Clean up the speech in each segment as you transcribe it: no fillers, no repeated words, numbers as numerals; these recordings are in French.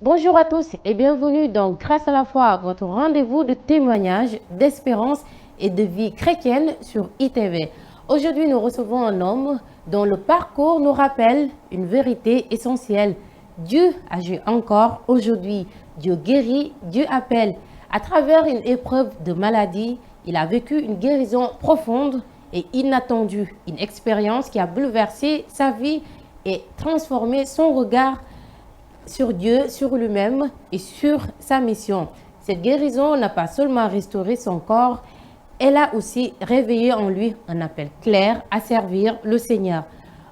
Bonjour à tous et bienvenue dans Grâce à la foi, votre rendez-vous de témoignages, d'espérance et de vie chrétienne sur ITV. Aujourd'hui, nous recevons un homme dont le parcours nous rappelle une vérité essentielle. Dieu agit encore aujourd'hui. Dieu guérit, Dieu appelle. À travers une épreuve de maladie, il a vécu une guérison profonde et inattendue. Une expérience qui a bouleversé sa vie et transformé son regard sur Dieu, sur lui-même et sur sa mission. Cette guérison n'a pas seulement restauré son corps, elle a aussi réveillé en lui un appel clair à servir le Seigneur.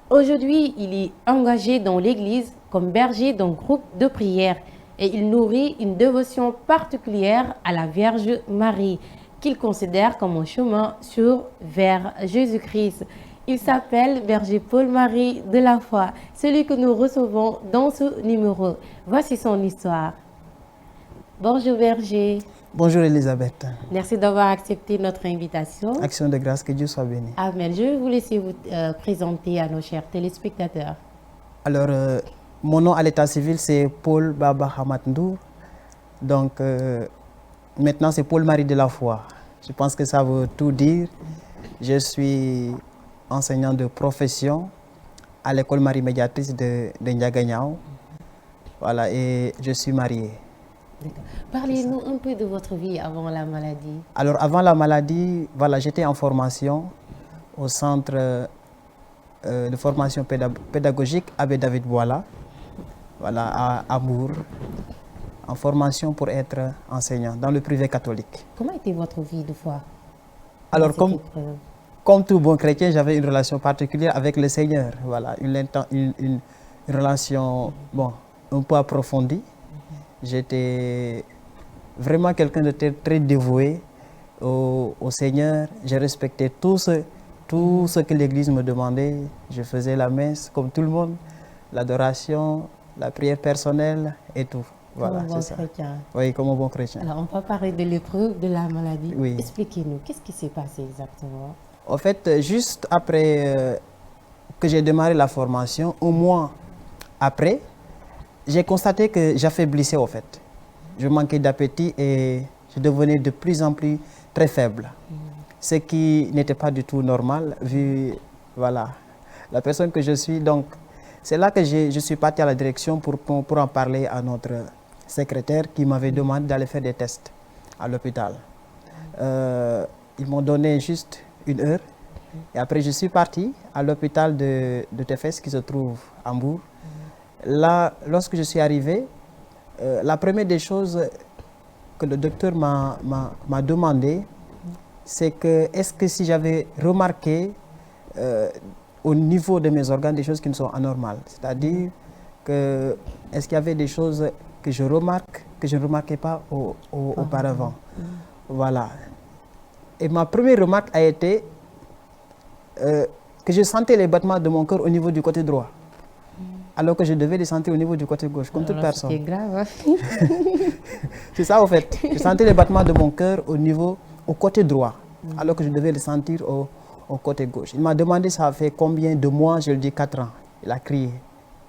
Aujourd'hui, il est engagé dans l'Église comme berger d'un groupe de prière et il nourrit une dévotion particulière à la Vierge Marie qu'il considère comme un chemin vers Jésus-Christ. Il s'appelle Berger Paul-Marie de la foi, celui que nous recevons dans ce numéro. Voici son histoire. Bonjour Berger. Bonjour Elisabeth. Merci d'avoir accepté notre invitation. Action de grâce, que Dieu soit béni. Amen. Je vais vous laisser vous présenter à nos chers téléspectateurs. Alors, mon nom à l'état civil, c'est Paul Baba Hamad Ndour. Donc, maintenant, c'est Paul-Marie de la foi. Je pense que ça veut tout dire. Je suis enseignant de profession à l'école Marie Médiatrice de Ndiaganiao. Voilà, et je suis marié. Parlez-nous un peu de votre vie avant la maladie. Alors, avant la maladie, voilà, j'étais en formation au centre de formation pédagogique Abbé David Boila, voilà, à Amour, en formation pour être enseignant dans le privé catholique. Comment était votre vie de foi? Alors, comme tout bon chrétien, j'avais une relation particulière avec le Seigneur. Voilà, une relation un peu approfondie. J'étais vraiment quelqu'un de très dévoué au Seigneur. Je respectais tout ce que l'Église me demandait. Je faisais la messe comme tout le monde, l'adoration, la prière personnelle et tout. Voilà, comme un bon chrétien. Oui, comme un bon chrétien. Alors, on peut parler de l'épreuve de la maladie. Oui. Expliquez-nous, qu'est-ce qui s'est passé exactement? En fait, juste après que j'ai démarré la formation, un mois après, j'ai constaté que j'affaiblissais au fait. Je manquais d'appétit et je devenais de plus en plus très faible. Ce qui n'était pas du tout normal vu voilà, la personne que je suis. Donc, c'est là que je suis parti à la direction pour en parler à notre secrétaire qui m'avait demandé d'aller faire des tests à l'hôpital. Ils m'ont donné juste une heure. Et après, je suis parti à l'hôpital de Tefes qui se trouve à Hambourg. Là, lorsque je suis arrivé, la première des choses que le docteur m'a demandé, c'est que est-ce que si j'avais remarqué au niveau de mes organes des choses qui ne sont anormales, c'est-à-dire que est-ce qu'il y avait des choses que je remarque que je ne remarquais pas auparavant. Voilà. Et ma première remarque a été que je sentais les battements de mon cœur au niveau du côté droit, alors que je devais les sentir au niveau du côté gauche, comme toute personne. C'est grave. Hein? C'est ça, au fait. Je sentais les battements de mon cœur au côté droit, alors que je devais les sentir au côté gauche. Il m'a demandé ça fait combien de mois. Je lui ai dit 4 ans. Il a crié.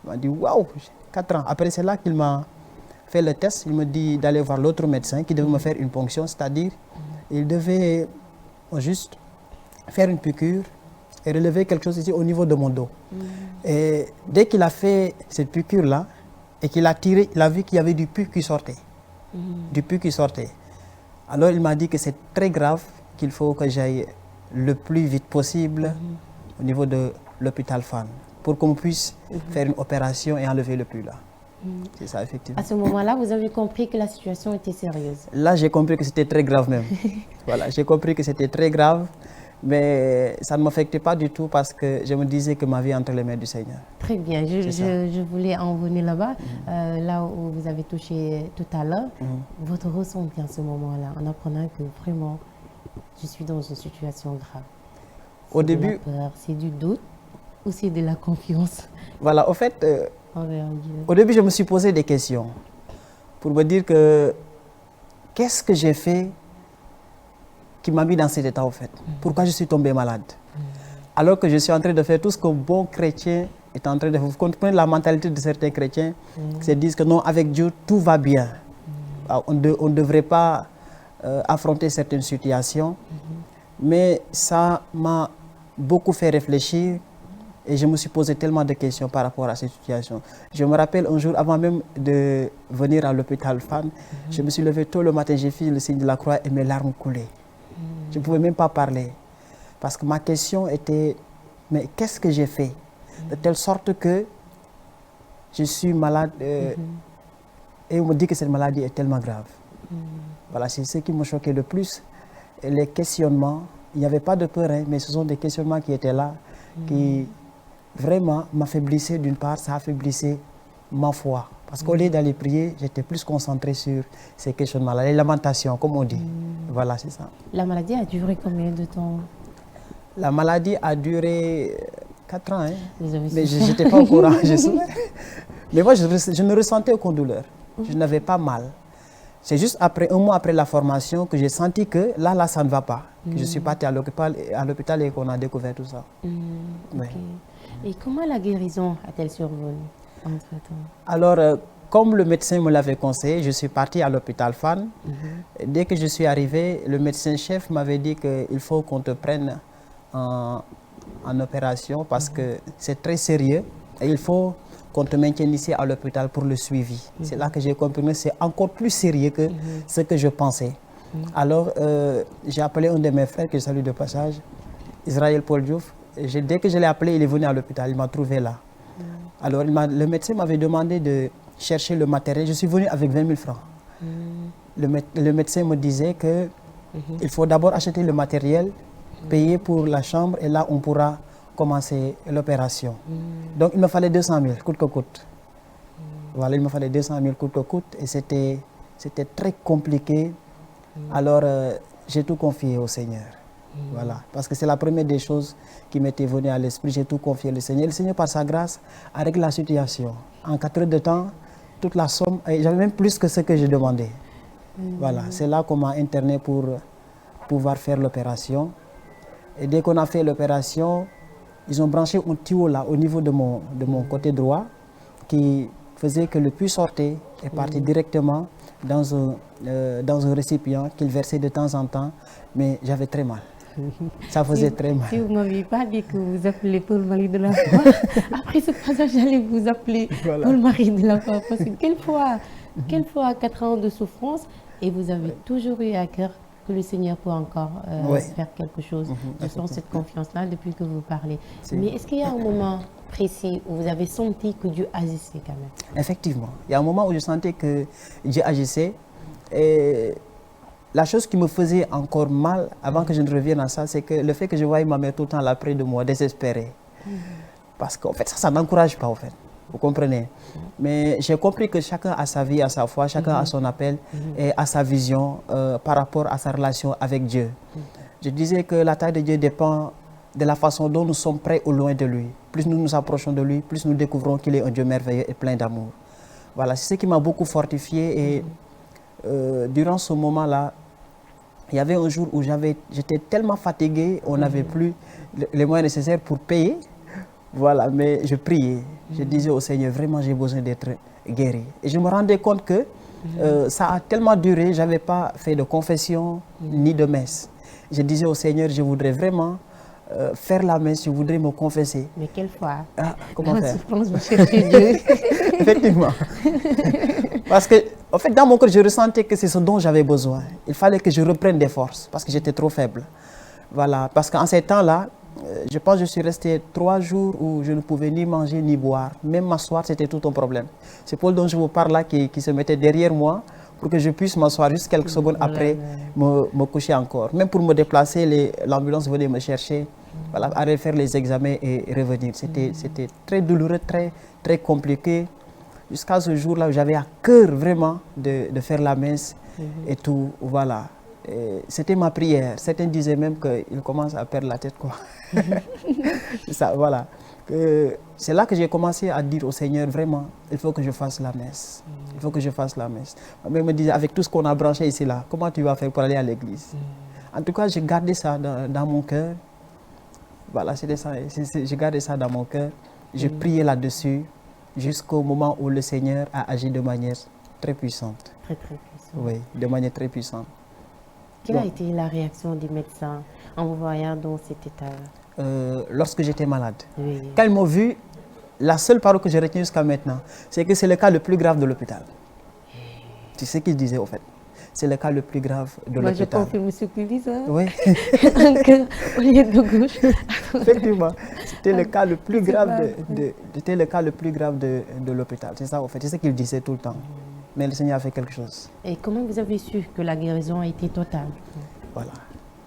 Il m'a dit waouh, 4 ans. Après, c'est là qu'il m'a fait le test. Il me dit d'aller voir l'autre médecin qui devait me faire une ponction, c'est-à-dire il devait juste faire une piqûre et relever quelque chose ici au niveau de mon dos. Et dès qu'il a fait cette piqûre-là et qu'il a tiré, il a vu qu'il y avait du pus qui sortait. Du pus qui sortait. Alors il m'a dit que c'est très grave, qu'il faut que j'aille le plus vite possible au niveau de l'hôpital Fann pour qu'on puisse faire une opération et enlever le pus là. C'est ça, effectivement. À ce moment-là, vous avez compris que la situation était sérieuse. Là, j'ai compris que c'était très grave même. Voilà, j'ai compris que c'était très grave. Mais ça ne m'affectait pas du tout parce que je me disais que ma vie est entre les mains du Seigneur. Très bien, je voulais en venir là-bas, là où vous avez touché tout à l'heure. Votre ressenti en ce moment-là, en apprenant que vraiment, je suis dans une situation grave. Au début, c'est du doute ou c'est de la confiance? Voilà, au fait, envers Dieu. Au début, je me suis posé des questions pour me dire que qu'est-ce que j'ai fait qui m'a mis dans cet état, en fait. Pourquoi je suis tombé malade? Alors que je suis en train de faire tout ce qu'un bon chrétien est en train de... Vous comprenez la mentalité de certains chrétiens qui se disent que non, avec Dieu, tout va bien. On ne devrait pas affronter certaines situations. Mais ça m'a beaucoup fait réfléchir et je me suis posé tellement de questions par rapport à cette situation. Je me rappelle un jour, avant même de venir à l'hôpital Fann, je me suis levé tôt le matin, j'ai fait le signe de la croix et mes larmes coulaient. Je ne pouvais même pas parler. Parce que ma question était, mais qu'est-ce que j'ai fait? De telle sorte que je suis malade et on me dit que cette maladie est tellement grave. Voilà, c'est ce qui me choquait le plus. Et les questionnements, il n'y avait pas de peur, hein, mais ce sont des questionnements qui étaient là, qui vraiment m'affaiblissaient d'une part, ça affaiblissait ma foi. Parce qu'au lieu d'aller prier, j'étais plus concentré sur ces questionnements-là, les lamentations, comme on dit. Voilà, c'est ça. La maladie a duré combien de temps? La maladie a duré 4 ans, hein. Mais je souffert. n'étais pas au courant. Mais moi, je ne ressentais aucune douleur. Je n'avais pas mal. C'est juste après, un mois après la formation que j'ai senti que là, ça ne va pas. Que je suis parti à l'hôpital et qu'on a découvert tout ça. Okay. Et comment la guérison a-t-elle survenu entre-temps? Alors, comme le médecin me l'avait conseillé, je suis parti à l'hôpital Fann. Dès que je suis arrivé, le médecin-chef m'avait dit qu'il faut qu'on te prenne en opération parce que c'est très sérieux et il faut qu'on te maintienne ici à l'hôpital pour le suivi. C'est là que j'ai compris que c'est encore plus sérieux que ce que je pensais. Alors, j'ai appelé un de mes frères, que je salue de passage, Israël Paul Diouf. Dès que je l'ai appelé, il est venu à l'hôpital, il m'a trouvé là. Alors, le médecin m'avait demandé de chercher le matériel. Je suis venu avec 20 000 francs. Le médecin me disait qu'il faut d'abord acheter le matériel, payer pour la chambre et là, on pourra commencer l'opération. Donc, il me fallait 200 000, coûte que coûte. Voilà, il me fallait 200 000 coûte que coûte et c'était très compliqué. Alors, j'ai tout confié au Seigneur. Voilà, parce que c'est la première des choses qui m'était venue à l'esprit. J'ai tout confié au Seigneur. Le Seigneur, par sa grâce, a réglé la situation. En 4 heures de temps, toute la somme, j'avais même plus que ce que j'ai demandé. Voilà, c'est là qu'on m'a interné pour pouvoir faire l'opération. Et dès qu'on a fait l'opération, ils ont branché un tuyau là, au niveau de mon côté droit, qui faisait que le puits sortait et partait directement dans un récipient qu'il versait de temps en temps, mais j'avais très mal. Ça faisait très mal. Si vous ne m'aviez pas dit que vous appelez Paul Marie de la Foi, après ce passage, j'allais vous appeler Paul Marie de la Foi. Parce que quelquefois 4 ans de souffrance, et vous avez toujours eu à cœur que le Seigneur peut encore faire quelque chose. Je sens cette confiance-là depuis que vous parlez. Mais est-ce qu'il y a un moment précis où vous avez senti que Dieu agissait quand même? Effectivement. Il y a un moment où je sentais que Dieu agissait. Et la chose qui me faisait encore mal, avant que je ne revienne à ça, c'est que le fait que je voyais ma mère tout le temps là près de moi, désespérée. Parce qu'en fait, ça n'encourage pas, en fait. Vous comprenez? Mais j'ai compris que chacun a sa vie, a sa foi, chacun a son appel et a sa vision par rapport à sa relation avec Dieu. Je disais que la taille de Dieu dépend de la façon dont nous sommes près ou loin de lui. Plus nous nous approchons de lui, plus nous découvrons qu'il est un Dieu merveilleux et plein d'amour. Voilà, c'est ce qui m'a beaucoup fortifié et durant ce moment-là, il y avait un jour où j'étais tellement fatigué, on n'avait plus les moyens nécessaires pour payer. Voilà, mais je priais. Je disais au Seigneur, vraiment j'ai besoin d'être guéri. Et je me rendais compte que ça a tellement duré, je n'avais pas fait de confession ni de messe. Je disais au Seigneur, je voudrais vraiment faire la messe, je voudrais me confesser. Mais quelle foi? Comment faire? Souffrance, vous cherchez Dieu. Effectivement. Parce que, en fait, dans mon cœur, je ressentais que c'est ce dont j'avais besoin. Il fallait que je reprenne des forces parce que j'étais trop faible. Voilà, parce qu'en ces temps-là, je pense que je suis resté 3 jours où je ne pouvais ni manger ni boire. Même m'asseoir, c'était tout un problème. C'est Paul dont je vous parle là qui se mettait derrière moi pour que je puisse m'asseoir juste quelques secondes après me coucher encore. Même pour me déplacer, l'ambulance venait me chercher, voilà, aller faire les examens et revenir. C'était très douloureux, très compliqué. Jusqu'à ce jour-là où j'avais à cœur vraiment de faire la messe et tout, voilà. C'était ma prière. Certains disaient même qu'il commence à perdre la tête, quoi. Ça, voilà. C'est là que j'ai commencé à dire au Seigneur, vraiment, il faut que je fasse la messe. Il faut que je fasse la messe. Ma mère me disait, avec tout ce qu'on a branché ici, là, comment tu vas faire pour aller à l'église? En tout cas, j'ai gardé ça dans mon cœur. Voilà, c'était ça. J'ai gardé ça dans mon cœur. Je priais là-dessus jusqu'au moment où le Seigneur a agi de manière très puissante. Très, très puissant. Oui, de manière très puissante. Quelle a été la réaction du médecin en vous voyant dans cet état-là? Lorsque j'étais malade. Oui. Quand ils m'ont vu, la seule parole que j'ai retenue jusqu'à maintenant, c'est que c'est le cas le plus grave de l'hôpital. C'est ce qu'ils disaient au fait. C'est le cas le plus grave de Moi, l'hôpital. je confirme ce qu'ils disent. Hein? Oui. Un cœur au lieu de gauche. Effectivement, c'était le cas le plus grave c'était le cas le plus grave de l'hôpital. C'est ça au fait. C'est ce qu'ils disaient tout le temps. Mais le Seigneur a fait quelque chose. Et comment vous avez su que la guérison a été totale? Voilà.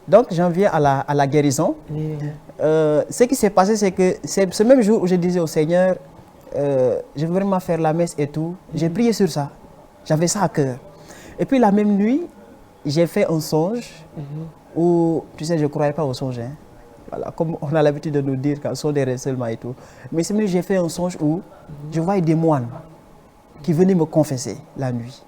Donc j'en viens à la guérison. Oui. Ce qui s'est passé, c'est que c'est ce même jour où je disais au Seigneur, je veux vraiment faire la messe et tout. J'ai prié sur ça. J'avais ça à cœur. Et puis la même nuit, j'ai fait un songe où, tu sais, je ne croyais pas au songe. Hein. Voilà, comme on a l'habitude de nous dire quand sont des rêves seulement et tout. Mais cette nuit, j'ai fait un songe où je voyais des moines qui venaient me confesser la nuit.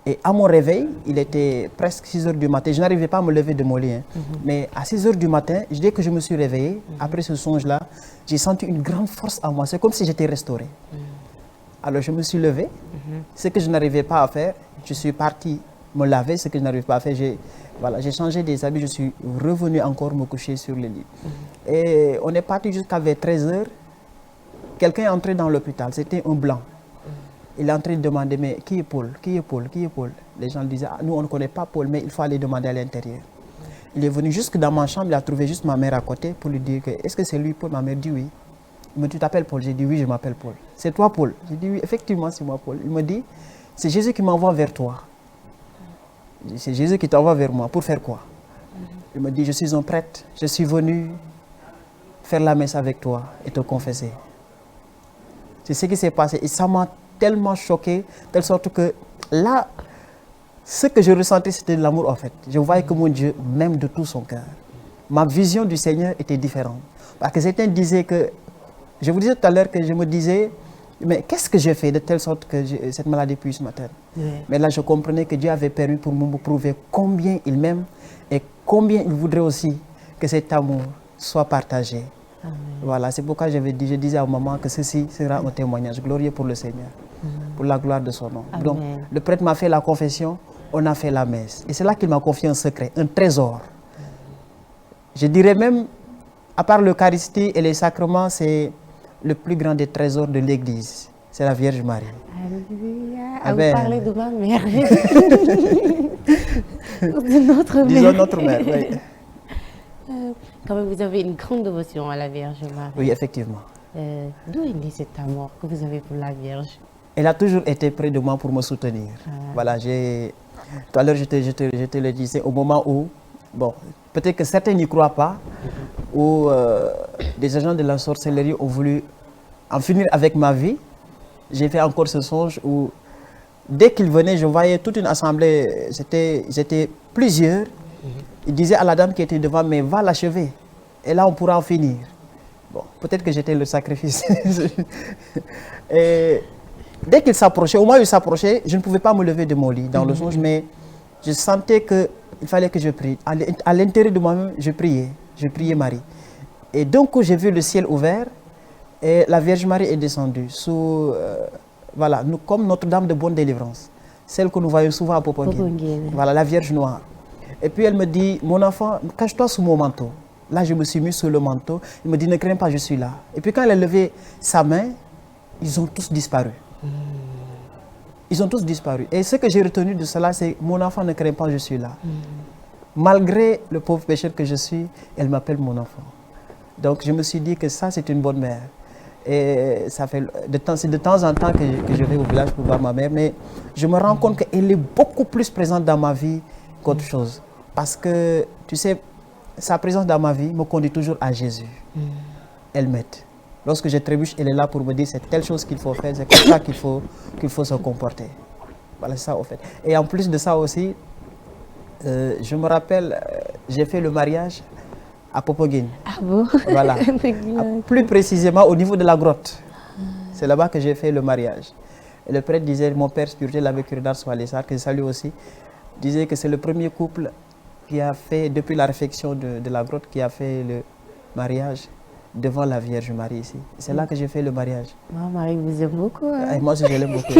Et à mon réveil, il était presque 6 heures du matin. Je n'arrivais pas à me lever de mon lit. Hein. Mais à 6 heures du matin, dès que je me suis réveillé, après ce songe-là, j'ai senti une grande force en moi. C'est comme si j'étais restauré. Alors je me suis levé. Ce que je n'arrivais pas à faire, je suis parti me laver. Ce que je n'arrivais pas à faire, j'ai changé des habits. Je suis revenu encore me coucher sur le lit. Et on est parti jusqu'à vers 13 heures. Quelqu'un est entré dans l'hôpital. C'était un blanc. Il est en train de demander, mais qui est Paul? Qui est Paul? Qui est Paul? Les gens disaient, ah, nous on ne connaît pas Paul, mais il faut aller demander à l'intérieur. Il est venu jusque dans ma chambre, il a trouvé juste ma mère à côté pour lui dire, est-ce que c'est lui Paul? Ma mère dit oui. Il me dit, tu t'appelles Paul? J'ai dit oui, je m'appelle Paul. C'est toi Paul? J'ai dit oui, effectivement c'est moi Paul. Il me dit, c'est Jésus qui m'envoie vers toi. C'est Jésus qui t'envoie vers moi. Pour faire quoi? Il me dit, je suis un prêtre, je suis venu faire la messe avec toi et te confesser. C'est ce qui s'est passé et ça m'a tellement choqué, telle sorte que là, ce que je ressentais, c'était de l'amour en fait. Je voyais que mon Dieu m'aime de tout son cœur. Ma vision du Seigneur était différente. Parce que certains disaient que, je vous disais tout à l'heure que je me disais, mais qu'est-ce que j'ai fait de telle sorte que cette maladie puisse m'atteindre? Mais là, je comprenais que Dieu avait permis pour me prouver combien il m'aime et combien il voudrait aussi que cet amour soit partagé. Amen. Voilà, c'est pourquoi je disais à maman que ceci sera un témoignage glorieux pour le Seigneur, pour la gloire de son nom. Amen. Donc, le prêtre m'a fait la confession, on a fait la messe. Et c'est là qu'il m'a confié un secret, un trésor. Je dirais même, à part l'Eucharistie et les sacrements, c'est le plus grand des trésors de l'Église. C'est la Vierge Marie. Alléluia. Ah, vous parlez de ma mère. De notre mère. Disons notre mère, oui. Quand même, vous avez une grande dévotion à la Vierge Marie. Oui, effectivement. D'où est né cet amour que vous avez pour la Vierge? Elle a toujours été près de moi pour me soutenir. Voilà, tout à l'heure, je te le disais, au moment où, bon, peut-être que certains n'y croient pas, où des agents de la sorcellerie ont voulu en finir avec ma vie. J'ai fait encore ce songe où, dès qu'ils venaient, je voyais toute une assemblée, j'étais plusieurs. Il disait à la dame qui était devant, mais va l'achever. Et là, on pourra en finir. Bon, peut-être que j'étais le sacrifice. Et dès qu'il s'approchait, au moment où il s'approchait, je ne pouvais pas me lever de mon lit dans le songe, mais je sentais qu'il fallait que je prie. À l'intérieur de moi-même, je priais Marie. Et d'un coup, j'ai vu le ciel ouvert et la Vierge Marie est descendue sous, voilà, comme Notre-Dame de Bonne Délivrance, celle que nous voyons souvent à Popenguine. Voilà, la Vierge Noire. Et puis elle me dit, mon enfant, cache-toi sous mon manteau. Là, je me suis mis sous le manteau. Il me dit, ne crains pas, je suis là. Et puis quand elle a levé sa main, ils ont tous disparu. Ils ont tous disparu. Et ce que j'ai retenu de cela, c'est, mon enfant, ne crains pas, je suis là. Malgré le pauvre pécheur que je suis, elle m'appelle mon enfant. Donc je me suis dit que ça, c'est une bonne mère. Et ça fait de temps en temps que je vais au village pour voir ma mère. Mais je me rends compte qu'elle est beaucoup plus présente dans ma vie qu'autre chose. Parce que, tu sais, sa présence dans ma vie me conduit toujours à Jésus. Elle m'aide. Lorsque je trébuche, elle est là pour me dire c'est telle chose qu'il faut faire, c'est comme ça qu'il faut se comporter. Voilà, c'est ça au fait. Et en plus de ça aussi, je me rappelle, j'ai fait le mariage à Popenguine. Ah bon? Voilà. Plus précisément au niveau de la grotte. C'est là-bas que j'ai fait le mariage. Et le prêtre disait, mon père spirituel avec Curidas Walessar, que je salue aussi, disait que c'est le premier couple qui a fait, depuis la réfection de la grotte, qui a fait le mariage devant la Vierge Marie ici. C'est là que j'ai fait le mariage. Marie vous aime beaucoup. Hein? Et moi aussi, je l'aime beaucoup.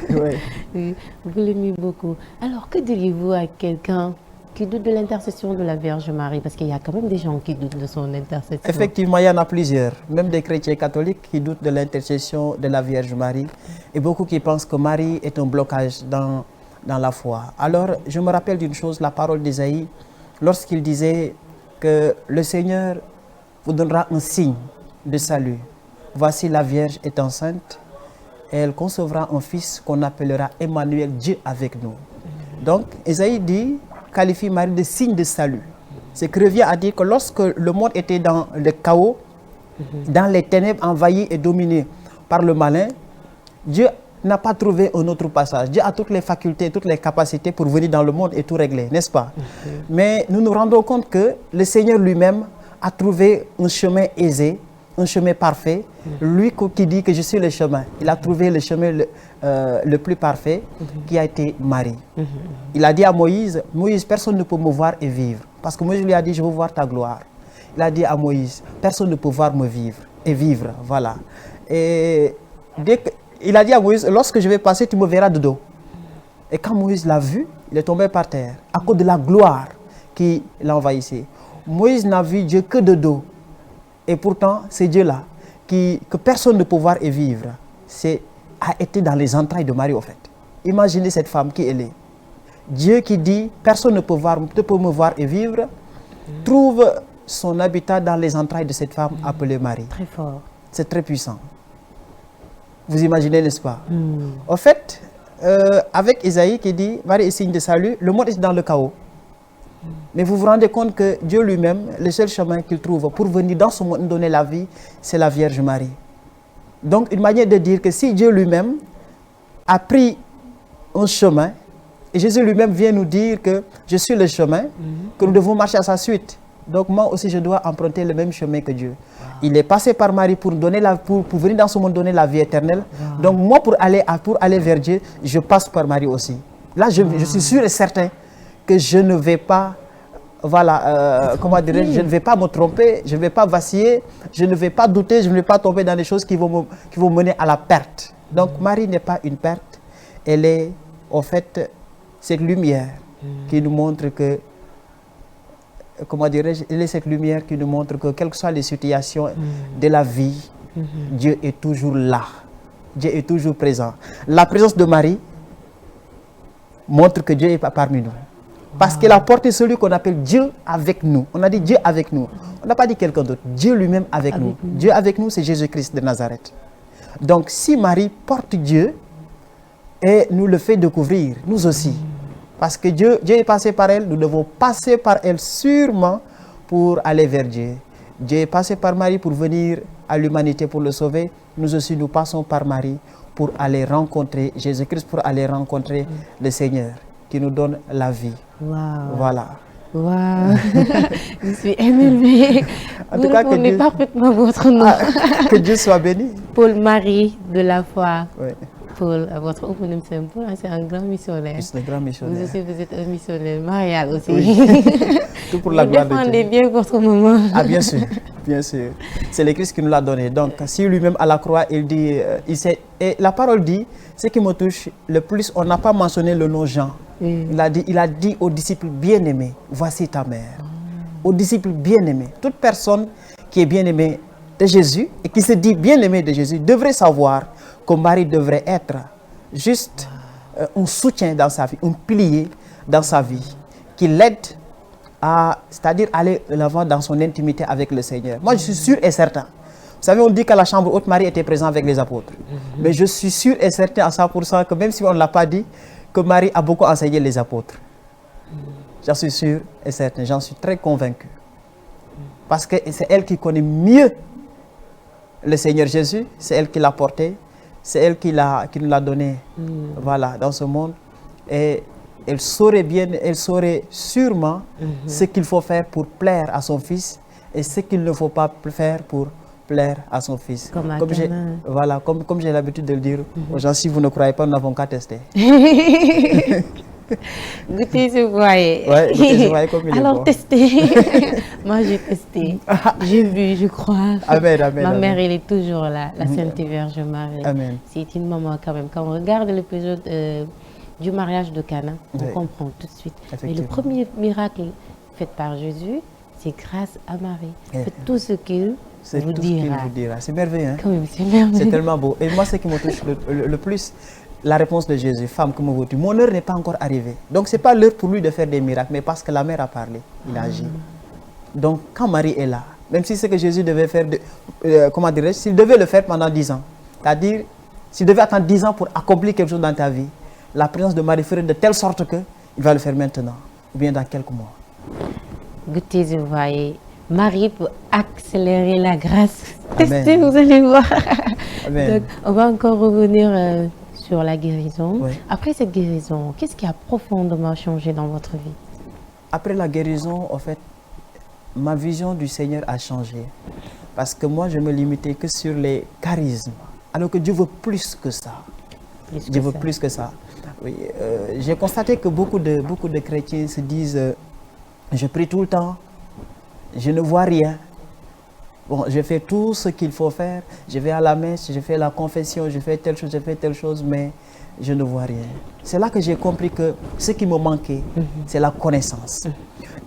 Ouais. Oui, vous l'aimez beaucoup. Alors, que diriez-vous à quelqu'un qui doute de l'intercession de la Vierge Marie? Parce qu'il y a quand même des gens qui doutent de son intercession. Effectivement, il y en a plusieurs, même des chrétiens catholiques qui doutent de l'intercession de la Vierge Marie et beaucoup qui pensent que Marie est un blocage dans la foi. Alors, je me rappelle d'une chose, la parole d'Ésaïe, lorsqu'il disait que le Seigneur vous donnera un signe de salut. Voici la Vierge est enceinte et elle concevra un fils qu'on appellera Emmanuel, Dieu avec nous. Donc, Ésaïe dit, qualifie Marie de signe de salut. C'est que revient à dire que lorsque le monde était dans le chaos, dans les ténèbres envahi et dominé par le malin, Dieu n'a pas trouvé un autre passage. Dieu a toutes les facultés, toutes les capacités pour venir dans le monde et tout régler, n'est-ce pas? Mais nous nous rendons compte que le Seigneur lui-même a trouvé un chemin aisé, un chemin parfait. Lui qui dit que je suis le chemin, il a trouvé le chemin le plus parfait qui a été Marie. Il a dit à Moïse, Moïse, personne ne peut me voir et vivre. Parce que Moïse lui a dit, je veux voir ta gloire. Il a dit à Moïse, personne ne peut voir me vivre et vivre. Voilà. Et il a dit à Moïse, lorsque je vais passer, tu me verras de dos. Et quand Moïse l'a vu, il est tombé par terre à cause de la gloire qui l'envahissait. Moïse n'a vu Dieu que de dos. Et pourtant, c'est Dieu-là que personne ne peut voir et vivre. A été dans les entrailles de Marie, au fait. Imaginez cette femme qui elle est. Dieu qui dit, personne ne peut me voir et vivre, trouve son habitat dans les entrailles de cette femme appelée Marie. Très fort. C'est très puissant. Vous imaginez, n'est-ce pas? En fait, avec Isaïe qui dit, Marie est signe de salut, le monde est dans le chaos. Mais vous vous rendez compte que Dieu lui-même, le seul chemin qu'il trouve pour venir dans ce monde donner la vie, c'est la Vierge Marie. Donc, une manière de dire que si Dieu lui-même a pris un chemin, et Jésus lui-même vient nous dire que je suis le chemin, que nous devons marcher à sa suite. Donc, moi aussi, je dois emprunter le même chemin que Dieu. Il est passé par Marie pour venir dans ce monde donner la vie éternelle. Donc, moi, pour aller vers Dieu, je passe par Marie aussi. Là, je suis sûr et certain que je ne vais pas, comment dirais-je, je ne vais pas me tromper, je ne vais pas vaciller, je ne vais pas douter, je ne vais pas tomber dans des choses qui vont mener à la perte. Donc Marie n'est pas une perte, elle est en fait cette lumière qui nous montre que, comment dirais-je, elle est cette lumière qui nous montre que quelles que soient les situations de la vie, Dieu est toujours là, Dieu est toujours présent. La présence de Marie montre que Dieu est parmi nous. Parce qu'elle a porté celui qu'on appelle Dieu avec nous. On a dit Dieu avec nous. On n'a pas dit quelqu'un d'autre. Dieu lui-même avec nous. Dieu avec nous, c'est Jésus-Christ de Nazareth. Donc, si Marie porte Dieu et nous le fait découvrir, nous aussi. Parce que Dieu est passé par elle, nous devons passer par elle sûrement pour aller vers Dieu. Dieu est passé par Marie pour venir à l'humanité pour le sauver. Nous aussi, nous passons par Marie pour aller rencontrer Jésus-Christ, pour aller rencontrer le Seigneur qui nous donne la vie. Wow. Voilà. Wow. Je suis émerveillée. Vous répondez parfaitement votre nom. Que Dieu soit béni. Paul Marie de la foi. Oui. Paul, votre homonyme c'est Paul, c'est un grand missionnaire. C'est un grand missionnaire. Vous aussi, vous êtes un missionnaire marial aussi. Oui. Tout pour la gloire de Dieu. Vous défendez bien votre maman. Ah, bien sûr, bien sûr. C'est le Christ qui nous l'a donné. Donc, si lui-même à la croix, il dit, et la parole dit, ce qui me touche le plus, on n'a pas mentionné le nom Jean. Il a dit aux disciples bien-aimés, voici ta mère. Aux disciples bien-aimés. Toute personne qui est bien-aimée de Jésus et qui se dit bien-aimée de Jésus devrait savoir que Marie devrait être juste un soutien dans sa vie, un pilier dans sa vie, qui l'aide c'est-à-dire aller de l'avant dans son intimité avec le Seigneur. Moi, je suis sûr et certain. Vous savez, on dit qu'à la chambre haute, Marie était présente avec les apôtres. Mais je suis sûr et certain à 100% que même si on ne l'a pas dit, que Marie a beaucoup enseigné les apôtres. J'en suis sûr et certain, j'en suis très convaincu. Parce que c'est elle qui connaît mieux le Seigneur Jésus, c'est elle qui l'a porté, c'est elle qui nous l'a donné voilà, dans ce monde. Et elle saurait sûrement ce qu'il faut faire pour plaire à son fils et ce qu'il ne faut pas faire pour plaire à son fils. Comme j'ai l'habitude de le dire aux gens, si vous ne croyez pas, nous n'avons qu'à tester. Goûter, se voyez. Ouais, goûter, se voyez comme il est Alors, bon. testez. Moi, j'ai testé. J'ai vu, je crois. Amen, amen. Ma amen. mère, elle est toujours là, la Sainte Vierge Marie. Amen. C'est une maman quand même. Quand on regarde l'épisode du mariage de Cana, on Oui. comprend tout de suite. Mais le Effectivement. premier miracle fait par Jésus, c'est grâce à Marie. Eh. Faites tout ce qu'il C'est vous tout ce qu'il dira. vous dira. C'est merveilleux, hein? Quand même, c'est merveilleux. C'est tellement beau. Et moi, ce qui me touche le plus, la réponse de Jésus, femme, que me vois-tu? Mon heure n'est pas encore arrivée. Donc, ce n'est pas l'heure pour lui de faire des miracles, mais parce que la mère a parlé, il a agi. Donc, quand Marie est là, même si ce que Jésus devait faire, comment dirais-je, s'il devait le faire pendant 10 ans, c'est-à-dire, s'il devait attendre 10 ans pour accomplir quelque chose dans ta vie, la présence de Marie ferait de telle sorte que il va le faire maintenant, ou bien dans quelques mois. Goûtez, vous voyez. Marie peut accélérer la grâce. Amen. Testez, vous allez voir. Amen. Donc, on va encore revenir sur la guérison. Oui. Après cette guérison, qu'est-ce qui a profondément changé dans votre vie? Après la guérison, en fait, ma vision du Seigneur a changé. Parce que moi, je me limitais que sur les charismes. Alors que Dieu veut plus que ça. Dieu veut plus que ça. Oui, j'ai constaté que beaucoup de chrétiens se disent je prie tout le temps, je ne vois rien. Bon, je fais tout ce qu'il faut faire. Je vais à la messe, je fais la confession, je fais telle chose, mais je ne vois rien. C'est là que j'ai compris que ce qui me manquait, c'est la connaissance.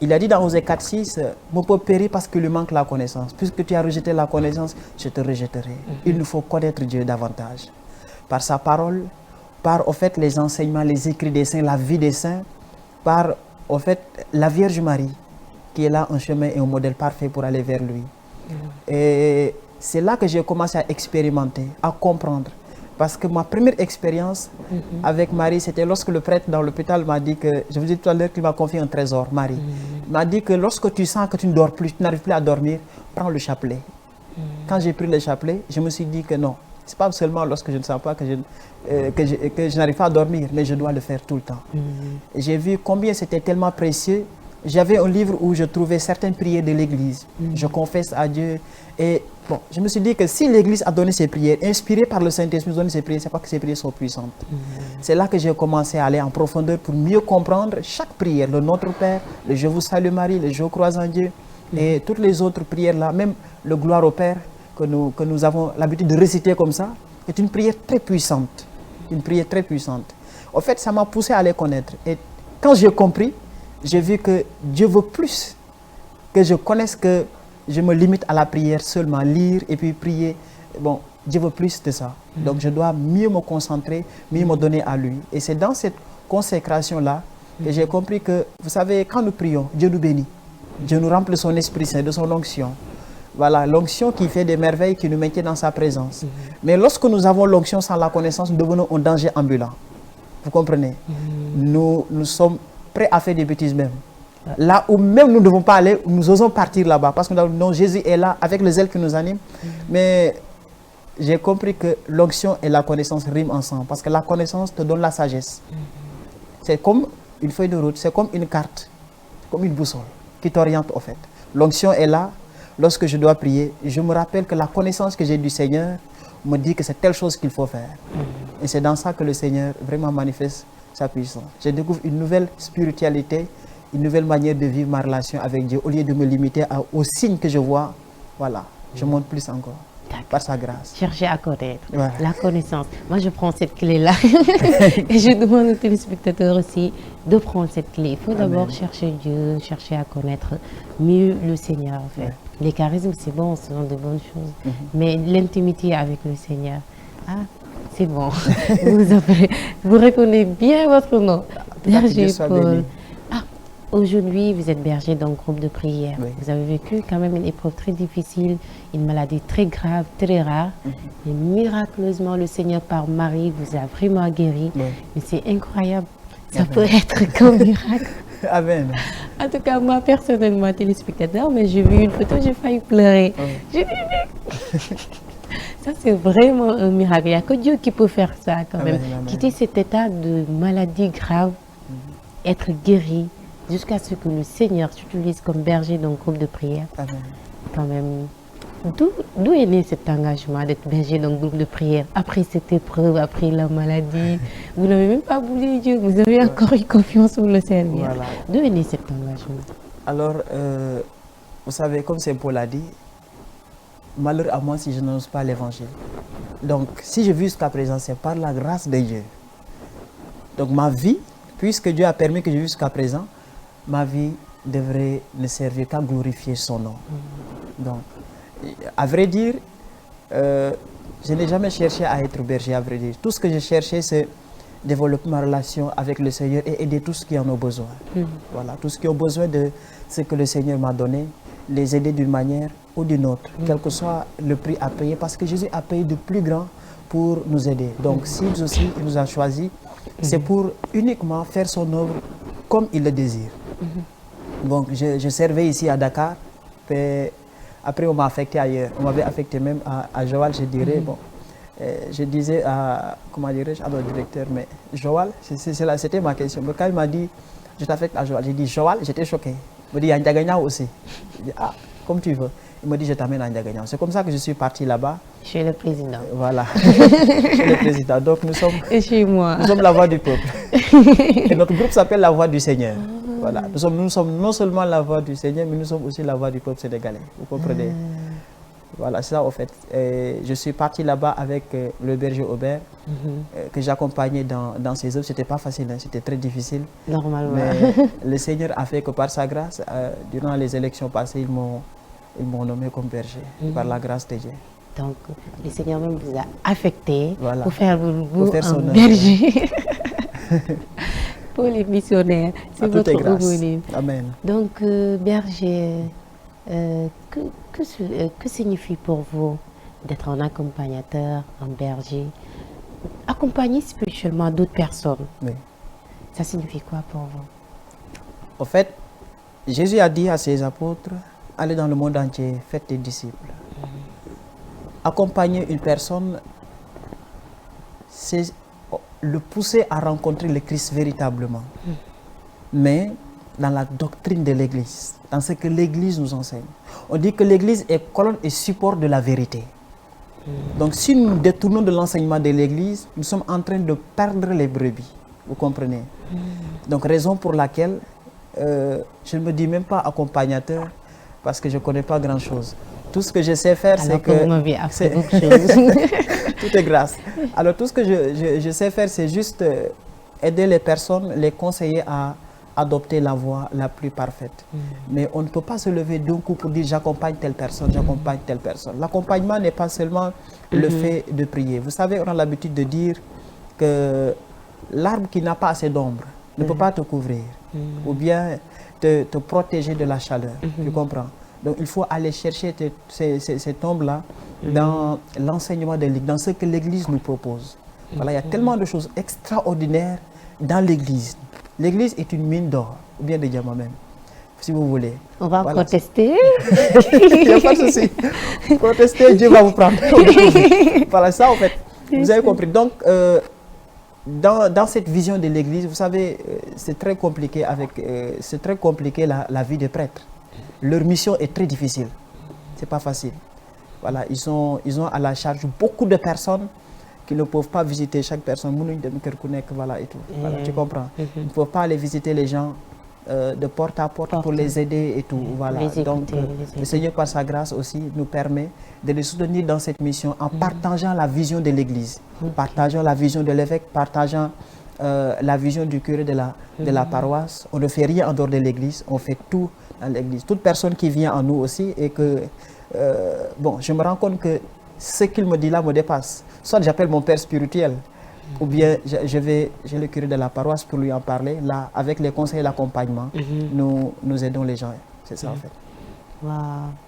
Il a dit dans Osée 4:6, mon peuple périt parce qu'il lui manque la connaissance. Puisque tu as rejeté la connaissance, je te rejetterai. Il nous faut connaître Dieu davantage. Par sa parole, par au fait les enseignements, les écrits des saints, la vie des saints, par au fait la Vierge Marie, qui est là un chemin et un modèle parfait pour aller vers lui. Et c'est là que j'ai commencé à expérimenter, à comprendre. Parce que ma première expérience avec Marie, c'était lorsque le prêtre dans l'hôpital m'a dit que, je vous ai dit tout à l'heure qu'il m'a confié un trésor, Marie. Il m'a dit que lorsque tu sens que tu ne dors plus, tu n'arrives plus à dormir, prends le chapelet. Quand j'ai pris le chapelet, je me suis dit que non, ce n'est pas seulement lorsque je ne sens pas que je n'arrive pas à dormir, mais je dois le faire tout le temps. J'ai vu combien c'était tellement précieux. J'avais un livre où je trouvais certaines prières de l'Église. Je confesse à Dieu. Et bon, je me suis dit que si l'Église a donné ses prières, inspirée par le Saint-Esprit, donné ses prières, c'est pas que ces prières sont puissantes. C'est là que j'ai commencé à aller en profondeur pour mieux comprendre chaque prière. Le Notre Père, le Je vous salue Marie, le Je crois en Dieu et toutes les autres prières là, même le Gloire au Père que nous avons l'habitude de réciter comme ça, est une prière très puissante. Une prière très puissante. En fait, ça m'a poussé à les connaître. Et quand j'ai compris, j'ai vu que Dieu veut plus que je connaisse, que je me limite à la prière seulement, lire et puis prier. Bon, Dieu veut plus de ça. Donc je dois mieux me concentrer, mieux me donner à lui. Et c'est dans cette consécration-là que j'ai compris que, vous savez, quand nous prions, Dieu nous bénit. Dieu nous remplit de son Esprit Saint, de son onction. Voilà, l'onction qui fait des merveilles, qui nous maintient dans sa présence. Mais lorsque nous avons l'onction sans la connaissance, nous devenons un danger ambulant. Vous comprenez? Nous sommes prêts à faire des bêtises même. Là où même nous ne devons pas aller, nous osons partir là-bas. Parce que non, Jésus est là avec le zèle qui nous anime. Mais j'ai compris que l'onction et la connaissance riment ensemble. Parce que la connaissance te donne la sagesse. C'est comme une feuille de route, c'est comme une carte, comme une boussole qui t'oriente au fait. L'onction est là. Lorsque je dois prier, je me rappelle que la connaissance que j'ai du Seigneur me dit que c'est telle chose qu'il faut faire. Et c'est dans ça que le Seigneur vraiment manifeste sa puissance. Je découvre une nouvelle spiritualité, une nouvelle manière de vivre ma relation avec Dieu. Au lieu de me limiter aux signes que je vois, voilà, je monte plus encore. Par sa grâce. Chercher à connaître, Voilà. la connaissance. Moi, je prends cette clé-là et je demande aux téléspectateurs aussi de prendre cette clé. Il faut d'abord chercher Dieu, chercher à connaître mieux le Seigneur, en fait. Les charismes, c'est bon, ce sont de bonnes choses. Mais l'intimité avec le Seigneur, c'est bon. Vous répondez bien votre nom. Berger Paul. Aujourd'hui, vous êtes berger dans un groupe de prière. Oui. Vous avez vécu quand même une épreuve très difficile, une maladie très grave, très rare. Et miraculeusement, le Seigneur, par Marie, vous a vraiment guéri. Oui. Mais c'est incroyable. Ça peut être comme miracle. Amen. En tout cas, moi, personnellement, téléspectateur, mais j'ai vu une photo, j'ai failli pleurer. J'ai dit, ça, c'est vraiment un miracle. Il n'y a que Dieu qui peut faire ça quand même. Amen. Quitter cet état de maladie grave, être guéri, jusqu'à ce que le Seigneur s'utilise comme berger dans le groupe de prière. Amen. Quand même, D'où est né cet engagement d'être berger dans le groupe de prière? Après cette épreuve, après la maladie, vous n'avez même pas bougé Dieu, vous avez encore eu confiance pour le servir. Voilà. D'où est né cet engagement? Alors, vous savez, comme Saint Paul a dit, malheur à moi si je n'annonce pas l'évangile. Donc, si je vis jusqu'à présent, c'est par la grâce de Dieu. Donc, ma vie, puisque Dieu a permis que je vive jusqu'à présent, ma vie devrait ne servir qu'à glorifier son nom. Donc, à vrai dire, je n'ai jamais cherché à être berger, à vrai dire. Tout ce que j'ai cherché, c'est développer ma relation avec le Seigneur et aider tous qui en ont besoin. Voilà, tous qui ont besoin de ce que le Seigneur m'a donné, les aider d'une manière ou d'une autre, quel que soit le prix à payer, parce que Jésus a payé de plus grand pour nous aider. Donc, s'il aussi il nous a choisis, c'est pour uniquement faire son œuvre comme il le désire. Donc, je servais ici à Dakar, puis après on m'a affecté ailleurs. On m'avait affecté même à Joal, je dirais. Bon, je disais à, comment dirais-je, à notre directeur, mais Joal, c'était ma question. Mais quand il m'a dit, je t'affecte à Joal, j'ai dit Joal, j'étais choqué. Il m'a dit, il y a Ndiagana aussi. J'ai dit, ah, comme tu veux. Il m'a dit, je t'amène à Ndiagana. C'est comme ça que je suis parti là-bas. Chez le président. Voilà, chez le président. Donc nous sommes, et chez moi. Nous sommes la voix du peuple. Et notre groupe s'appelle la voix du Seigneur. Voilà, nous sommes non seulement la voix du Seigneur, mais nous sommes aussi la voix du peuple sénégalais. Vous comprenez? Voilà, c'est ça en fait. Je suis parti là-bas avec le berger Aubert, que j'accompagnais dans ses œuvres. C'était pas facile, hein, c'était très difficile. Normalement. Mais le Seigneur a fait que par sa grâce, durant les élections passées, ils m'ont nommé comme berger, par la grâce de Dieu. Donc, le Seigneur même vous a affecté voilà, pour faire son berger. Pour les missionnaires. C'est votre homonyme. Amen. Donc, berger, que signifie pour vous d'être un accompagnateur, un berger, accompagner spirituellement d'autres personnes? Oui. Ça signifie quoi pour vous? En fait, Jésus a dit à ses apôtres, allez dans le monde entier, faites des disciples. Accompagner une personne, c'est le pousser à rencontrer le Christ véritablement. Mais dans la doctrine de l'Église, dans ce que l'Église nous enseigne. On dit que l'Église est colonne et support de la vérité. Donc si nous détournons de l'enseignement de l'Église, nous sommes en train de perdre les brebis. Vous comprenez? Donc raison pour laquelle je ne me dis même pas accompagnateur, parce que je ne connais pas grand-chose. Tout ce que je sais faire, c'est que... Tout est grâce. Alors tout ce que je sais faire, c'est juste aider les personnes, les conseiller à adopter la voie la plus parfaite. Mais on ne peut pas se lever d'un coup pour dire j'accompagne telle personne, j'accompagne telle personne. L'accompagnement n'est pas seulement le fait de prier. Vous savez, on a l'habitude de dire que l'arbre qui n'a pas assez d'ombre ne peut pas te couvrir ou bien te protéger de la chaleur. Tu comprends? Donc il faut aller chercher cette ombre-là dans l'enseignement de l'Église, dans ce que l'Église nous propose. Voilà, il y a tellement de choses extraordinaires dans l'Église. L'Église est une mine d'or, ou bien de diamants même, si vous voulez. On va protester. Il n'y a pas de souci. Protester, Dieu va vous prendre. Voilà, ça en fait, vous avez compris. Donc, dans cette vision de l'Église, vous savez, c'est très compliqué, la vie des prêtres. Leur mission est très difficile. C'est pas facile. Voilà, ils ont à la charge beaucoup de personnes qui ne peuvent pas visiter chaque personne. Voilà, et tout. Voilà, tu comprends? Ils ne peuvent pas aller visiter les gens de porte à porte pour les aider et tout. Voilà. Donc, le Seigneur, par sa grâce aussi, nous permet de les soutenir dans cette mission en partageant la vision de l'Église, partageant la vision de l'évêque, partageant la vision du curé de la paroisse. On ne fait rien en dehors de l'Église, on fait tout dans l'Église. Toute personne qui vient en nous aussi et que, bon, je me rends compte que ce qu'il me dit là me dépasse. Soit j'appelle mon père spirituel, ou bien j'ai le curé de la paroisse pour lui en parler. Là, avec les conseils et l'accompagnement, nous aidons les gens. C'est ça en fait. Wow,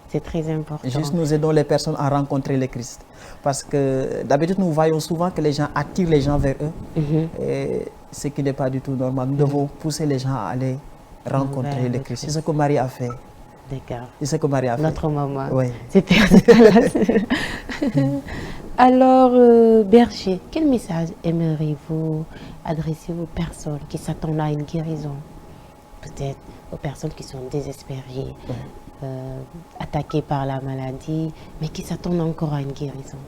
c'est très important. Juste nous aidons les personnes à rencontrer le Christ. Parce que d'habitude, nous voyons souvent que les gens attirent les gens vers eux. Et ce qui n'est pas du tout normal. Nous devons pousser les gens à aller rencontrer le Christ. C'est ce que Marie a fait. D'accord. C'est ce que Marie a fait. Notre maman. Oui. C'était Alors, berger, quel message aimeriez-vous adresser aux personnes qui s'attendent à une guérison? Peut-être aux personnes qui sont désespérées, attaqués par la maladie, mais qui s'attendent encore à une guérison.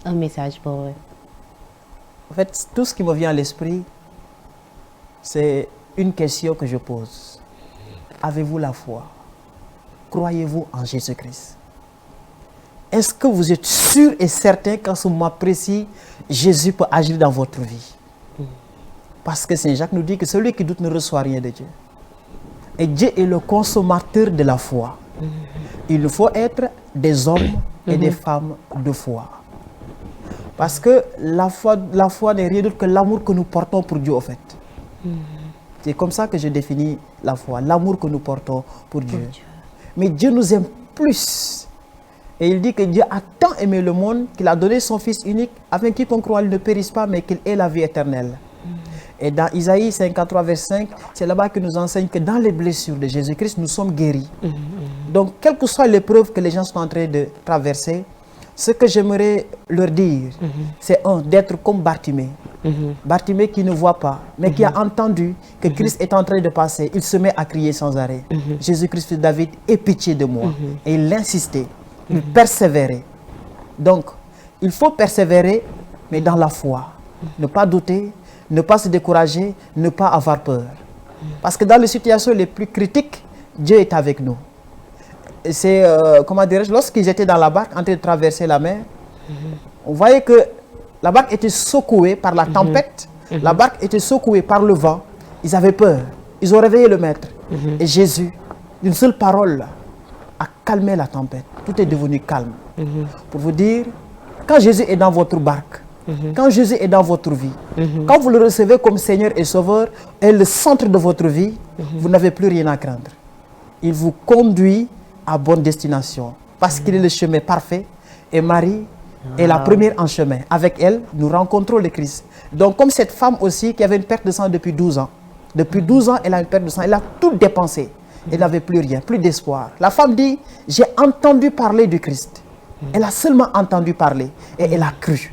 Un message pour eux. En fait, tout ce qui me vient à l'esprit, c'est une question que je pose. Avez-vous la foi? Croyez-vous en Jésus-Christ? Est-ce que vous êtes sûr et certain qu'en ce moment précis, Jésus peut agir dans votre vie? Parce que Saint Jacques nous dit que celui qui doute ne reçoit rien de Dieu. Et Dieu est le consommateur de la foi. Il faut être des hommes et des femmes de foi. Parce que la foi n'est rien d'autre que l'amour que nous portons pour Dieu, en fait. C'est comme ça que je définis la foi, l'amour que nous portons pour Dieu. Mais Dieu nous aime plus. Et il dit que Dieu a tant aimé le monde qu'il a donné son Fils unique afin que quiconque croit ne périsse pas, mais qu'il ait la vie éternelle. Et dans Isaïe 53, verset 5, c'est là-bas que nous enseigne que dans les blessures de Jésus-Christ, nous sommes guéris. Donc, quelle que soit l'épreuve que les gens sont en train de traverser, ce que j'aimerais leur dire, c'est d'être comme Bartimée. Bartimée qui ne voit pas, mais qui a entendu que Christ est en train de passer. Il se met à crier sans arrêt. Jésus-Christ, fils de David, aie pitié de moi. Et il insistait, il persévérait. Donc, il faut persévérer, mais dans la foi. Ne pas douter, ne pas se décourager, ne pas avoir peur. Parce que dans les situations les plus critiques, Dieu est avec nous. C'est, comment dirais-je, lorsqu'ils étaient dans la barque en train de traverser la mer, on voyait que la barque était secouée par la tempête, la barque était secouée par le vent. Ils avaient peur. Ils ont réveillé le maître. Et Jésus, d'une seule parole, a calmé la tempête. Tout est devenu calme. Pour vous dire, quand Jésus est dans votre barque, quand Jésus est dans votre vie, quand vous le recevez comme Seigneur et Sauveur, et le centre de votre vie, vous n'avez plus rien à craindre. Il vous conduit à bonne destination, parce qu'il est le chemin parfait, et Marie est la première en chemin. Avec elle, nous rencontrons le Christ. Donc, comme cette femme aussi qui avait une perte de sang depuis 12 ans, depuis 12 ans, elle a une perte de sang, elle a tout dépensé. Elle n'avait plus rien, plus d'espoir. La femme dit, j'ai entendu parler du Christ. Elle a seulement entendu parler, et elle a cru.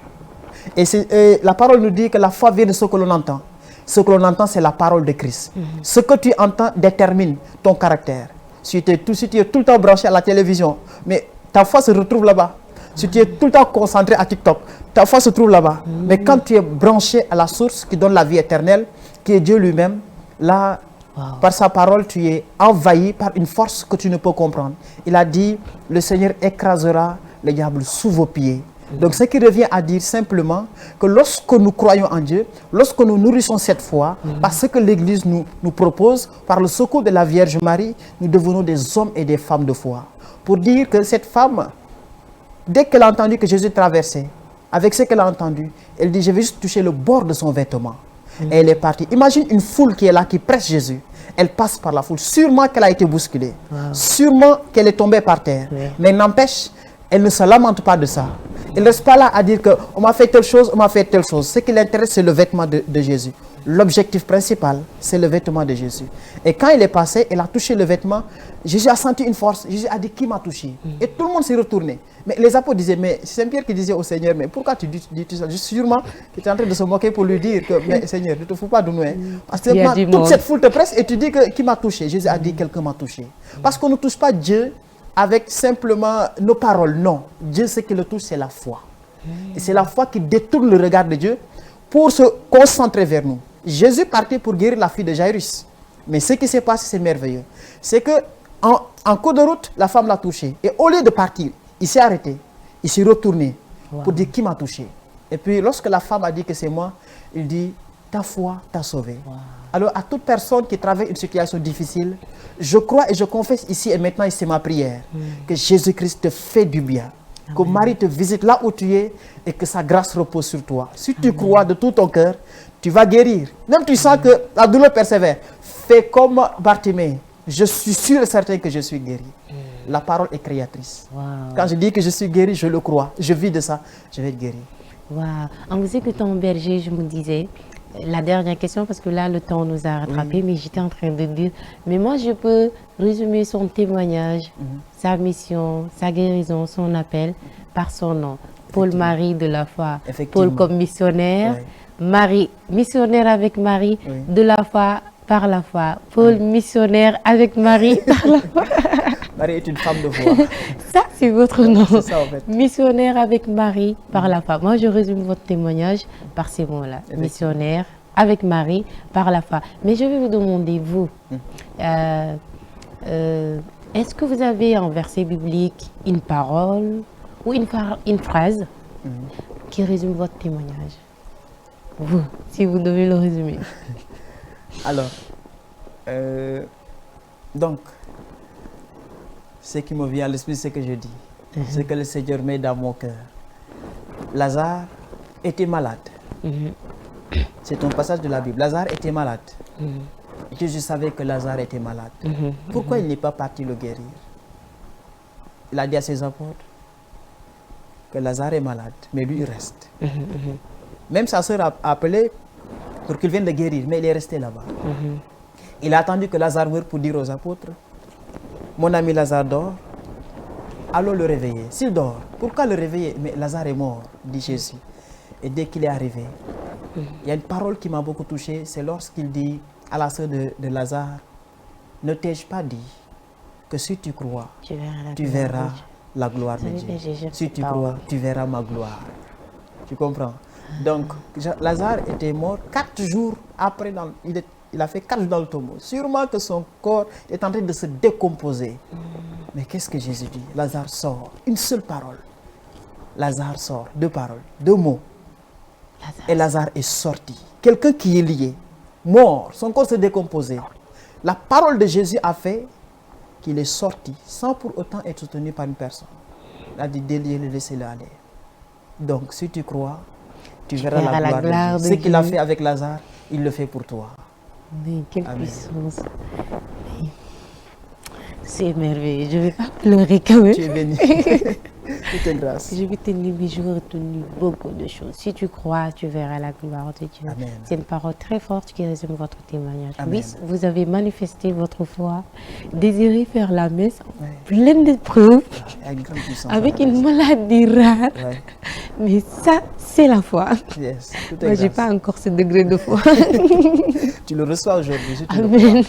Et la parole nous dit que la foi vient de ce que l'on entend. Ce que l'on entend, c'est la parole de Christ. Ce que tu entends détermine ton caractère. Si tu es tout le temps branché à la télévision, mais ta foi se retrouve là-bas. Si tu es tout le temps concentré à TikTok, ta foi se trouve là-bas. Mais quand tu es branché à la source qui donne la vie éternelle, qui est Dieu lui-même, là, par sa parole, tu es envahi par une force que tu ne peux comprendre. Il a dit, le Seigneur écrasera le diable sous vos pieds. Donc, ce qui revient à dire simplement que lorsque nous croyons en Dieu, lorsque nous nourrissons cette foi, par ce que l'Église nous propose, par le secours de la Vierge Marie, nous devenons des hommes et des femmes de foi. Pour dire que cette femme, dès qu'elle a entendu que Jésus traversait, avec ce qu'elle a entendu, elle dit, je vais juste toucher le bord de son vêtement. Et elle est partie. Imagine une foule qui est là, qui presse Jésus. Elle passe par la foule. Sûrement qu'elle a été bousculée. Sûrement qu'elle est tombée par terre. Mais n'empêche, elle ne se lamente pas de ça. Elle ne reste pas là à dire qu'on m'a fait telle chose, on m'a fait telle chose. Ce qui l'intéresse, c'est le vêtement de Jésus. L'objectif principal, c'est le vêtement de Jésus. Et quand il est passé, elle a touché le vêtement. Jésus a senti une force. Jésus a dit, qui m'a touché? Et tout le monde s'est retourné. Mais les apôtres disaient, mais c'est Saint-Pierre qui disait au Seigneur, mais pourquoi tu dis ça? Sûrement qu'il était en train de se moquer pour lui dire que, mais Seigneur, ne te fous pas de nous. Hein. Parce que toute cette foule te presse et tu dis que qui m'a touché? Jésus a dit, quelqu'un m'a touché. Parce qu'on ne touche pas Dieu avec simplement nos paroles. Non. Dieu, ce qui le touche, c'est la foi. Et c'est la foi qui détourne le regard de Dieu pour se concentrer vers nous. Jésus partait pour guérir la fille de Jairus. Mais ce qui s'est passé, c'est merveilleux. C'est que en cours de route, la femme l'a touché. Et au lieu de partir, il s'est arrêté. Il s'est retourné pour dire qui m'a touché. Et puis, lorsque la femme a dit que c'est moi, il dit, ta foi t'a sauvé. Alors, à toute personne qui traverse une situation difficile, je crois et je confesse ici et maintenant, et c'est ma prière, que Jésus-Christ te fait du bien. Que Marie te visite là où tu es et que sa grâce repose sur toi. Si tu crois de tout ton cœur, tu vas guérir. Même tu sens que la douleur persévère. Fais comme Bartimée. Je suis sûr et certain que je suis guéri. La parole est créatrice. Quand je dis que je suis guéri, je le crois. Je vis de ça, je vais être guéri. En vous écoutant, Berger, je me disais, la dernière question, parce que là, le temps nous a rattrapés, mais j'étais en train de dire, mais moi, je peux résumer son témoignage, sa mission, sa guérison, son appel, par son nom. Paul-Marie de la foi. Paul comme missionnaire, Marie, missionnaire avec Marie, de la foi par la foi. Paul, missionnaire avec Marie par la foi. Marie est une femme de foi. Ça, c'est votre nom. C'est ça, en fait. Missionnaire avec Marie par la foi. Moi, je résume votre témoignage par ces mots-là. Missionnaire avec Marie par la foi. Mais je vais vous demander, vous, est-ce que vous avez un verset biblique, une parole ou une phrase qui résume votre témoignage? Vous, si vous devez le résumer. Alors, donc, ce qui me vient à l'esprit, c'est que je dis, ce que le Seigneur met dans mon cœur. Lazare était malade. C'est un passage de la Bible. Lazare était malade. Jésus savait que Lazare était malade. Pourquoi il n'est pas parti le guérir? Il a dit à ses apôtres que Lazare est malade, mais lui il reste. Même sa sœur a appelé pour qu'il vienne le guérir, mais il est resté là-bas. Il a attendu que Lazare meure pour dire aux apôtres, mon ami Lazare dort, allons le réveiller. S'il dort, pourquoi le réveiller? Mais Lazare est mort, dit Jésus. Et dès qu'il est arrivé, il y a une parole qui m'a beaucoup touché, c'est lorsqu'il dit à la sœur de Lazare, ne t'ai-je pas dit que si tu crois, tu verras la gloire de Dieu. Si tu crois, tu verras ma gloire. Tu comprends? Donc, Lazare était mort 4 jours après, il a fait 4 jours dans le tombeau. Sûrement que son corps est en train de se décomposer. Mais qu'est-ce que Jésus dit? Lazare sort, une seule parole. Lazare sort, 2 paroles, 2 mots. Et Lazare est sorti. Quelqu'un qui est lié, mort, son corps se décomposait. La parole de Jésus a fait qu'il est sorti sans pour autant être soutenu par une personne. Il a dit déliez-le, laissez-le aller. Donc si tu crois, tu verras la gloire de Dieu. Ce qu'il a fait avec Lazare, il le fait pour toi. Mais quelle puissance. C'est merveilleux. Je ne vais pas pleurer quand même. Tu es béni. Tout est grâce. Je vais te dire, mais je retenu beaucoup de choses. Si tu crois, tu verras la gloire de Dieu. C'est une parole très forte qui résume votre témoignage. Amen. Oui, vous avez manifesté votre foi, désiré faire la messe, pleine d'épreuves, avec une maladie rare. Mais ça, c'est la foi. Yes, moi, je n'ai pas encore ce degré de foi. Tu le reçois aujourd'hui. Amen.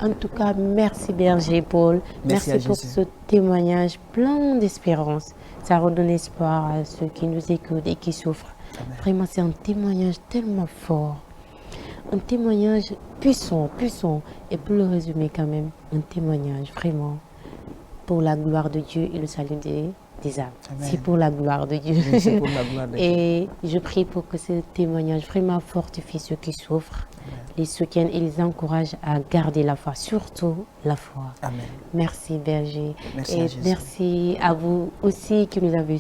En tout cas, merci Berger Paul. Merci pour ce témoignage plein d'espérance. Ça redonne espoir à ceux qui nous écoutent et qui souffrent. Amen. Vraiment, c'est un témoignage tellement fort. Un témoignage puissant. Et pour le résumer quand même, un témoignage vraiment pour la gloire de Dieu et le salut des âmes. C'est pour la gloire de Dieu. Oui, c'est pour la gloire de Dieu. Et je prie pour que ce témoignage vraiment fortifie ceux qui souffrent, les soutiennent et les encourage à garder la foi, surtout la foi. Amen. Merci Berger. Merci, et merci à vous aussi qui nous avez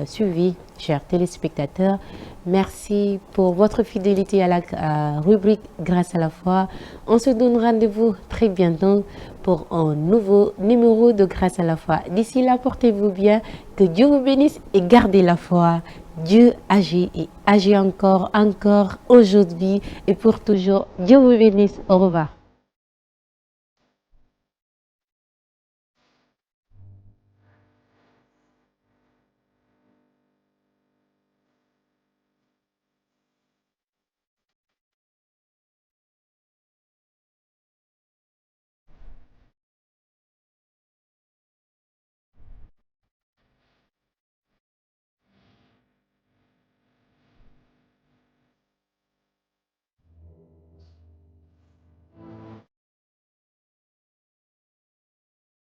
suivis, chers téléspectateurs. Merci pour votre fidélité à la rubrique Grâce à la foi. On se donne rendez-vous très bientôt pour un nouveau numéro de Grâce à la foi. D'ici là, portez-vous bien, que Dieu vous bénisse et gardez la foi. Dieu agit et agit encore aujourd'hui et pour toujours. Dieu vous bénisse. Au revoir.